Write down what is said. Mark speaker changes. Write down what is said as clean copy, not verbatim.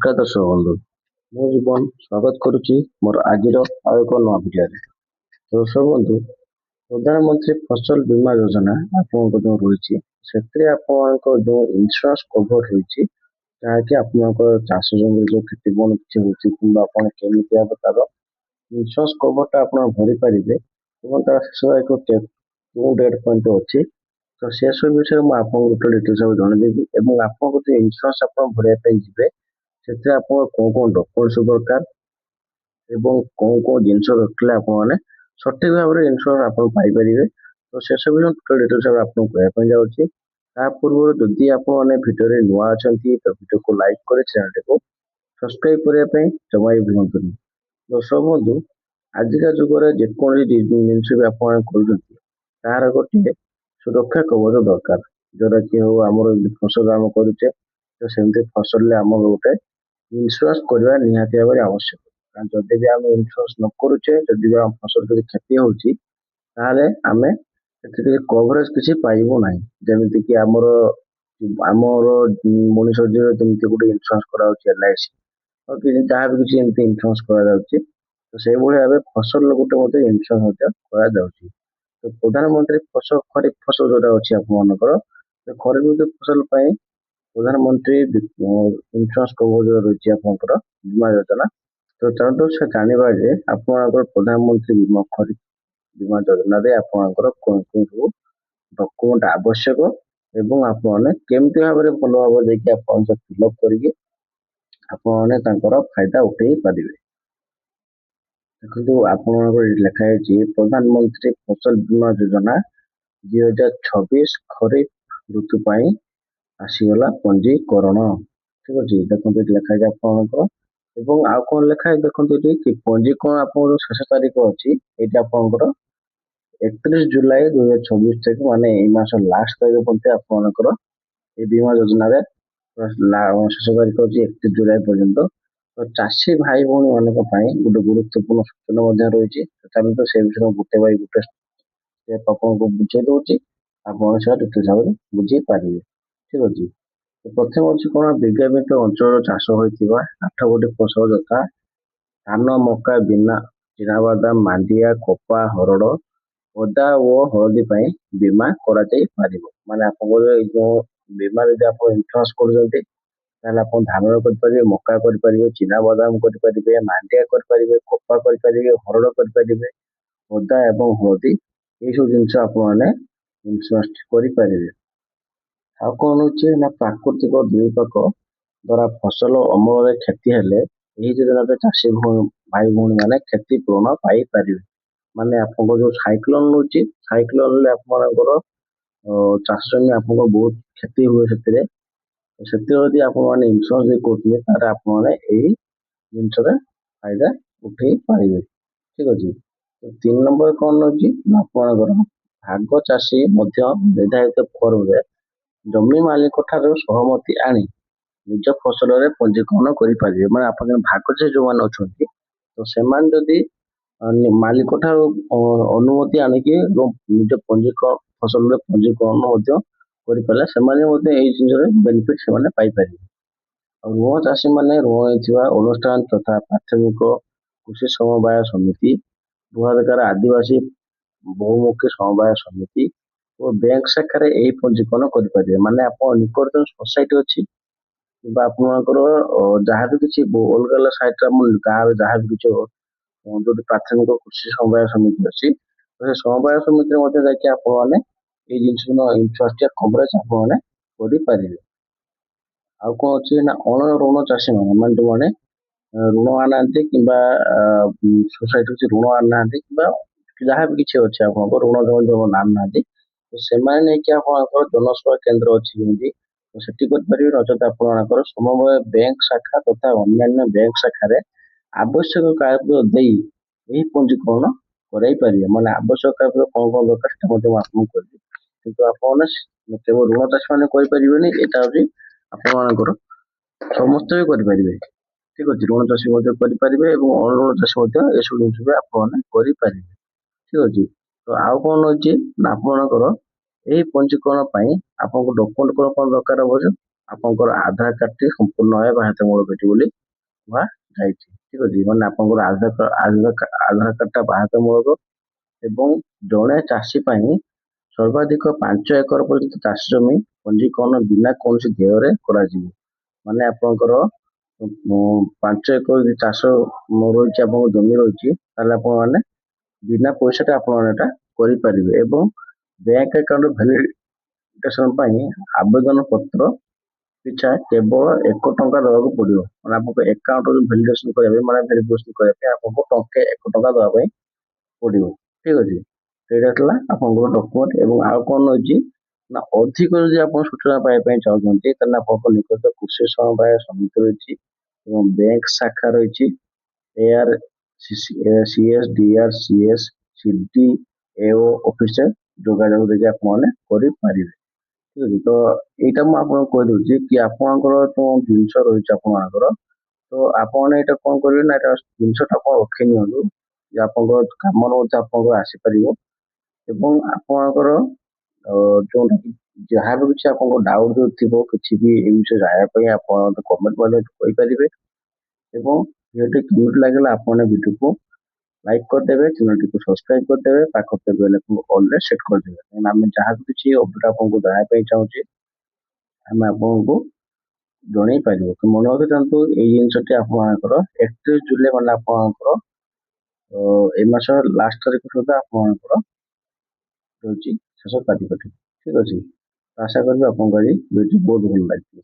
Speaker 1: ନମସ୍କାର ଦର୍ଶକ ବନ୍ଧୁ, ମୁଁ ଜୀବନ ସ୍ୱାଗତ କରୁଛି ମୋର ଆଜିର ଆଉ ଏକ ନୂଆ ଭିଡ଼ିଓରେ। ଦର୍ଶକ ବନ୍ଧୁ, ପ୍ରଧାନମନ୍ତ୍ରୀ ଫସଲ ବୀମା ଯୋଜନା ଆପଣଙ୍କ ଯେଉଁ ରହିଛି, ସେଥିରେ ଆପଣଙ୍କ ଯେଉଁ ଇନ୍ସୁରାନ୍ସ କଭର ରହିଛି, ଯାହାକି ଆପଣଙ୍କ ଚାଷ ଜମିରେ ଯେଉଁ କ୍ଷତିପୂରଣ କିଛି ହେଉଛି କିମ୍ବା ଆପଣ କେମିତି ଭାବେ ତାର ଇନ୍ସୁରାନ୍ସ କଭରଟା ଆପଣ ଭରିପାରିବେ ଏବଂ ତାର ଶେଷ ଏକ କେଉଁ ଡେଟ୍ ପର୍ଯ୍ୟନ୍ତ ଅଛି, ତ ସେସବୁ ବିଷୟରେ ମୁଁ ଆପଣଙ୍କୁ ଗୋଟେ ଡିଟେଲ୍ସ ଭାବେ ଜଣେଇଦେବି ଏବଂ ଆପଣଙ୍କ ଯେଉଁ ଇନ୍ସୁରାନ୍ସ ଆପଣ ଭରିବା ପାଇଁ ଯିବେ, ସେଥିରେ ଆପଣ କଣ କଣ ଡକୁମେଣ୍ଟସ ଦରକାର ଏବଂ କଣ କଣ ଜିନିଷ ରଖିଲେ ଆପଣମାନେ ସଠିକ ଭାବରେ ଇନ୍ସୁରାନ୍ସ ଆପଣ ପାଇପାରିବେ। ତ ସେସବୁ ଟୋଟାଲ ଡିଟେଲ୍ସ ଭାବେ ଆପଣଙ୍କୁ କହିବା ପାଇଁ ଯାଉଛି। ତା ପୂର୍ବରୁ ଯଦି ଆପଣମାନେ ଭିଡ଼ିଓରେ ନୂଆ ଅଛନ୍ତି ତ ଭିଡ଼ିଓକୁ ଲାଇକ୍ କରି ଚ୍ୟାନେଲଟିକୁ ସବସ୍କ୍ରାଇବ କରିବା ପାଇଁ ଜମା ବି ଭୁଲନ୍ତୁନି। ଦର୍ଶକ ବନ୍ଧୁ, ଆଜିକା ଯୁଗରେ ଯେକୌଣସି ଜିନିଷ ବି ଆପଣ କରୁଛନ୍ତି ତାହାର ଗୋଟିଏ ସୁରକ୍ଷା କବଚ ଦରକାର, ଯୋଉଟା କି ହଉ ଆମର ଫସଲ ଆମେ କରୁଛେ ତ ସେମିତି ଫସଲରେ ଆମର ଗୋଟେ ଇନ୍ସୁରାନ୍ସ କରିବା ନିହାତି ଭାବରେ ଆବଶ୍ୟକ। କାରଣ ଯଦି ବି ଆମେ ଇନ୍ସୁରାନ୍ସ ନ କରୁଛେ, ଯଦି ବି ଆମ ଫସଲ ଯଦି କ୍ଷତି ହଉଛି, ତାହେଲେ ଆମେ ସେଥିରେ କଭରେଜ କିଛି ପାଇବୁ ନାହିଁ। ଯେମିତି କି ଆମର ଆମର ମଣିଷ ଯିଏ ଯେମିତି ଗୋଟେ ଇନ୍ସୁରାନ୍ସ କରାଯାଉଛି LIC, ଆଉ କିଛି ଯାହା ବି କିଛି ଏମିତି ଇନ୍ସୁରାନ୍ସ କରାଯାଉଛି, ତ ସେଇଭଳି ଭାବେ ଫସଲ ଗୋଟେ ମଧ୍ୟ ଇନ୍ସୁରାନ୍ସ ମଧ୍ୟ କରାଯାଉଛି। ତ ପ୍ରଧାନମନ୍ତ୍ରୀ ଫସଲ ଖରିଫ ଫସଲ ଯୋଉଟା ଅଛି ଆପଣମାନଙ୍କର, ତ ଖରିଫ ଫସଲ ପାଇଁ ପ୍ରଧାନମନ୍ତ୍ରୀ ଇନ୍ସୁରାନ୍ସ କଭର ଯୋଉ ରହିଛି ଆପଣଙ୍କର ବୀମା ଯୋଜନା, ତ ଚାଲନ୍ତୁ ସେ ଜାଣିବା ଯେ ଆପଣଙ୍କର ପ୍ରଧାନମନ୍ତ୍ରୀ ବୀମା ଖରିଫ ବୀମା ଯୋଜନାରେ ଆପଣଙ୍କର କଣ କଣ ସବୁ ଡକୁମେଣ୍ଟ ଆବଶ୍ୟକ ଏବଂ ଆପଣମାନେ କେମିତି ଭାବରେ ଭଲ ଭାବରେ ଯାଇକି ଆପଣ ଫିଲ୍ଅପ୍ କରିକି ଆପଣମାନେ ତାଙ୍କର ଫାଇଦା ଉଠେଇ ପାରିବେ। ଦେଖନ୍ତୁ, ଆପଣଙ୍କର ଏଠି ଲେଖା ହେଇଛି ପ୍ରଧାନମନ୍ତ୍ରୀ ଫସଲ ବୀମା ଯୋଜନା 2026 ଖରିଫ ଋତୁ ପାଇଁ ଆସିଗଲା ପଞ୍ଜୀକରଣ। ଠିକ ଅଛି, ଦେଖନ୍ତୁ ଏଠି ଲେଖା ହେଇଛି ଆପଣଙ୍କର ଏବଂ ଆଉ କଣ ଲେଖା ହେଇଛି ଦେଖନ୍ତୁ ଏଠି କି ପଞ୍ଜୀକରଣ ଆପଣଙ୍କର ଶେଷ ତାରିଖ ଅଛି ଏଇଠି ଆପଣଙ୍କର 31 ଜୁଲାଇ 2026 ତାରିଖ, ମାନେ ଏଇ ମାସ ଲାଷ୍ଟ ତାରିଖ ପର୍ଯ୍ୟନ୍ତ ଆପଣଙ୍କର এই বীমা যোজନାରେ ଶେଷ ତାରିଖ ଅଛି 31 ଜୁଲାଇ ପର୍ଯ୍ୟନ୍ତ। ତ ଚାଷୀ ଭାଇ ଭଉଣୀ ମାନଙ୍କ ପାଇଁ ଗୋଟେ ଗୁରୁତ୍ୱପୂର୍ଣ୍ଣ ସୂଚନା ମଧ୍ୟ ରହିଛି। ଚାଲନ୍ତୁ ସେ ବିଷୟରେ ଗୋଟେ ବାଇ ଗୋଟେ step ଆପଣଙ୍କୁ ବୁଝେଇ ଦଉଛି, ଆପଣ ସେଟା ଡିଟେଲ୍ସ ଭାବରେ ବୁଝି ପାରିବେ। ଠିକ ଅଛି, ତ ପ୍ରଥମ ଅଛି କଣ, ବିଜ୍ଞାପିତ ଅଞ୍ଚଳର ଚାଷ ହୋଇଥିବା 8 ଗୋଟି ଫସଲ ଯଥା ଧାନ, ମକା, ଚିନାବାଦାମ, ମାଣ୍ଡିଆ, କପା, ହରଡ଼, ଅଦା ଓ ହଳଦୀ ପାଇଁ ବୀମା କରାଯାଇପାରିବ। ମାନେ ଆପଣଙ୍କର ଏଇ ଯୋଉ ବୀମା ଯଦି ଆପଣ ଇନ୍ସୁରାନ୍ସ କରୁଛନ୍ତି, ତାହେଲେ ଆପଣ ଧାନର କରିପାରିବେ, ମକା କରିପାରିବେ, ଚିନାବାଦାମ କରିପାରିବେ, ମାଣ୍ଡିଆ କରିପାରିବେ, କପା କରିପାରିବେ, ହରଡ଼ କରିପାରିବେ, ଅଦା ଏବଂ ହଳଦୀ ଏଇସବୁ ଜିନିଷ ଆପଣମାନେ ଇନ୍ସୁରାନ୍ସ କରିପାରିବେ। ଆଉ କଣ ହଉଛି ନା, ପ୍ରାକୃତିକ ଦୁର୍ବିପାକ ଦ୍ଵାରା ଫସଲ ଅମଳରେ କ୍ଷତି ହେଲେ ଏହି ଯୋଜନାରେ ଚାଷୀ ଭାଇ ଭଉଣୀ ମାନେ କ୍ଷତିପୂରଣ ପାଇପାରିବେ। ମାନେ ଆପଣଙ୍କ ଯୋଉ ସାଇକ୍ଲୋନ ରହୁଛି, ସାଇକ୍ଲୋନରେ ଆପଣଙ୍କର ଚାଷ ଜମି ଆପଣଙ୍କ ବହୁତ କ୍ଷତି ହୁଏ ସେଥିରେ ଯଦି ଆପଣମାନେ ଇନ୍ସୁରାନ୍ସ ଦେଇ କରୁଥିବେ, ତାହେଲେ ଆପଣମାନେ ଏଇ ଜିନିଷରେ ଫାଇଦା ଉଠେଇ ପାରିବେ। ଠିକ ଅଛି, 3 ନମ୍ବର କଣ ରହୁଛି ନା, ଆପଣଙ୍କର ଭାଗ ଚାଷୀ ମଧ୍ୟ ନିର୍ଦ୍ଧାରିତ ଫର୍ମରେ ଜମି ମାଲିକ ଠାରୁ ସହମତି ଆଣି ନିଜ ଫସଲରେ ପଞ୍ଜୀକରଣ କରିପାରିବେ। ମାନେ ଆପଣ ଭାଗ ଚାଷୀ ଯୋଉମାନେ ଅଛନ୍ତି, ତ ସେମାନେ ଯଦି ମାଲିକ ଠାରୁ ଅନୁମତି ଆଣିକି ନିଜ ଫସଲରେ ପଞ୍ଜୀକରଣ ମଧ୍ୟ କରିପାରିଲେ, ସେମାନେ ମଧ୍ୟ ଏଇ ଜିନିଷରେ ବେନିଫିଟ ସେମାନେ ପାଇପାରିବେ। ଆଉ ଋଣ ଚାଷୀ ମାନେ ଋଣ ନେଇଥିବା ଅନୁଷ୍ଠାନ ତଥା ପ୍ରାଥମିକ କୃଷି ସମବାୟ ସମିତି, ବୃହଦାକାର ଆଦିବାସୀ ବହୁମୁଖୀ ସମବାୟ ସମିତି ଓ ବ୍ୟାଙ୍କ ଶାଖାରେ ଏହି ପଞ୍ଜୀକରଣ କରିପାରିବେ। ମାନେ ଆପଣ ନିକଟତମ ସୋସାଇଟି ଅଛି କିମ୍ବା ଆପଣଙ୍କର ଯାହାବି କିଛି ଅଲଗା ଅଲଗା ସାଇଟରେ ଆମ ଗାଁରେ ଯାହାବି କିଛି ଯୋଉଠି ପ୍ରାଥମିକ କୃଷି ସମବାୟ ସମିତି ଅଛି, ତ ସେ ସମବାୟ ସମିତିରେ ମଧ୍ୟ ଯାଇକି ଆପଣମାନେ ଏଇ ଜିନିଷ ଇନ୍ସୁରାନ୍ସ କଭରେଜ ଆପଣମାନେ କରିପାରିବେ। ଆଉ କଣ ଅଛି ନା, ଅଣ ଋଣ ଚାଷୀ ମାନେ ଯୋଉମାନେ ଋଣ ଆଣିନାହାନ୍ତି କିମ୍ବା ସୋସାଇଟି କିଛି ଋଣ ଆଣିନାହାନ୍ତି କିମ୍ବା ଯାହାବି କିଛି ଅଛି ଆପଣଙ୍କ ଋଣ ଯୋଉମାନେ ଆଣିନାହାନ୍ତି, ତ ସେମାନେ ନେଇକି ଆପଣଙ୍କର ଜନସେବା କେନ୍ଦ୍ର ଅଛି ଯେମିତି, ତ ସେଠି କରିପାରିବେ। ନଚେତ ଆପଣଙ୍କର ସମବାୟ ବ୍ୟାଙ୍କ ଶାଖା ତଥା ଅନ୍ୟାନ୍ୟ ବ୍ୟାଙ୍କ ଶାଖାରେ ଆବଶ୍ୟକ କାଗଜ ଦେଇ ଏହି ପଞ୍ଜୀକରଣ କରାଇ ପାରିବେ। ମାନେ ଆବଶ୍ୟକ କାଗଜ କଣ କଣ ଦରକାର ସେଟା ମଧ୍ୟ ମୁଁ ଆପଣଙ୍କୁ କହିବି, କିନ୍ତୁ ଆପଣମାନେ କେବଳ ଋଣ ଚାଷୀ ମାନେ କରିପାରିବେନି, ଏଇଟା ହଉଛି ଆପଣମାନଙ୍କର ସମସ୍ତେ ବି କରିପାରିବେ। ଠିକ ଅଛି, ଋଣ ଚାଷୀ ମଧ୍ୟ କରିପାରିବେ ଏବଂ ଅଣଋଣ ଚାଷୀ ମଧ୍ୟ ଏସବୁ ଜିନିଷ ବି ଆପଣମାନେ କରିପାରିବେ। ଠିକ ଅଛି, ତ ଆଉ କଣ ଅଛି ନା, ଆପଣଙ୍କର ଏହି ପଞ୍ଜୀକରଣ ପାଇଁ ଆପଣଙ୍କୁ ଡକୁମେଣ୍ଟ କଣ କଣ ଦରକାର ହବ, ଆପଣଙ୍କର ଆଧାର କାର୍ଡଟି ସମ୍ପୂର୍ଣ୍ଣ ଭାବେ ବାଧ୍ୟତାମୂଳକ ଅଟେ ବୋଲି କୁହାଯାଇଛି। ଠିକ ଅଛି, ମାନେ ଆପଣଙ୍କର ଆଧାର କାର୍ଡଟା ବାଧ୍ୟତାମୂଳକ ଏବଂ ଜଣେ ଚାଷୀ ପାଇଁ ସର୍ବାଧିକ 5 ଏକର ପର୍ଯ୍ୟନ୍ତ ଚାଷ ଜମି ପଞ୍ଜୀକରଣ ବିନା କୌଣସି ଦେୟରେ କରାଯିବ। ମାନେ ଆପଣଙ୍କର 5 ଏକର ଯଦି ଚାଷ ରହିଛି, ଆପଣଙ୍କ ଜମି ରହିଛି, ତାହେଲେ ଆପଣ ମାନେ ବିନା ପଇସାରେ ଆପଣ ଏଟା କରିପାରିବେ ଏବଂ ବ୍ୟାଙ୍କ ଆକାଉଣ୍ଟ ଭେରିଫିକେସନ ପାଇଁ ଆବେଦନ ପତ୍ର ପିଛା କେବଳ 1 ଟଙ୍କା ଦେବାକୁ ପଡିବ। ମାନେ ଆପଣଙ୍କ ଆକାଉଣ୍ଟ ଭେଲିଡେସନ କରିବା ପାଇଁ ମାନେ ଭେରିଫିକେସନ କରିବା ପାଇଁ ଆପଣଙ୍କୁ 1 ଟଙ୍କା ଦେବା ପାଇଁ ପଡିବ। ଠିକ ଅଛି, ସେଇଟା ଥିଲା ଆପଣଙ୍କର ଡକୁମେଣ୍ଟ। ଏବଂ ଆଉ କଣ ରହିଛି ନା, ଅଧିକ ଯଦି ଆପଣ ସୂଚନା ପାଇବା ପାଇଁ ଚାହୁଁଛନ୍ତି ତାହେଲେ ଆପଣଙ୍କ ନିକଟ କୃଷି ସମବାୟ ସମିତି ରହିଛି ଏବଂ ବ୍ୟାଙ୍କ ଶାଖା ରହିଛି, ଏଆର୍ ସିଏସ୍ ଡିଆର୍ ସିଏସ୍ ସିଡି ଏଓ ଅଫିସରେ ଯୋଗାଯୋଗ ଦେଇକି ଆପଣମାନେ କରିପାରିବେ। ଠିକ ଅଛି, ତ ଏଇଟା ମୁଁ ଆପଣଙ୍କୁ କହିଦଉଛି କି ଆପଣଙ୍କର ଯୋଉ ଜିନିଷ ରହିଛି ଆପଣଙ୍କର, ତ ଆପଣ ଏଇଟା କଣ କରିବେ ନା, ଏଟା ଜିନିଷଟା ଆପଣ ରଖି ନିଅନ୍ତୁ ଯେ ଆପଣଙ୍କ କାମର ମଧ୍ୟ ଆପଣଙ୍କର ଆସିପାରିବ ଏବଂ ଆପଣଙ୍କର ଯୋଉଟା କି ଯାହା ବି କିଛି ଆପଣଙ୍କ ଡାଉଟ ଯୋଉ ଥିବ କିଛି ବି ଏ ବିଷୟରେ ଜାଣିବା ପାଇଁ ଆପଣ କମେଣ୍ଟ ମଧ୍ୟ କହିପାରିବେ। ଏବଂ ଭିଡ଼ିଓଟି କେମିତି ଲାଗିଲା ଆପଣ ଭିଡ଼ିଓକୁ ଲାଇକ୍ କରିଦେବେ, ଚ୍ୟାନେଲଟିକୁ ସବସ୍କ୍ରାଇବ କରିଦେବେ, ପାଖରେ ବେଲ ଆଇକନକୁ ଅଲରେ ସେଟ୍ କରିଦେବେ। କାହିଁକିନା ଆମେ ଯାହା ବି କିଛି ଅପଡେଟ୍ ଆପଣଙ୍କୁ ଜାଣିବା ପାଇଁ ଚାହୁଁଛେ ଆମେ ଆପଣଙ୍କୁ ଜଣେଇ ପାରିବୁ। ତ ମନେ ରଖିଥାନ୍ତୁ ଏଇ ଜିନିଷଟି ଆପଣଙ୍କର 31 ଜୁଲାଇ ମାନେ ଆପଣଙ୍କର ଏ ମାସ ଲାଷ୍ଟ ତାରିଖ ସୁଦ୍ଧା ଆପଣଙ୍କର ରହୁଛି ଶେଷ ତାରିଖଟି। ଠିକ ଅଛି, ଆଶା କରିବି ଆପଣଙ୍କୁ ଆଜି ଭିଡ଼ିଓଟି ବହୁତ ଭଲ ଲାଗିବ।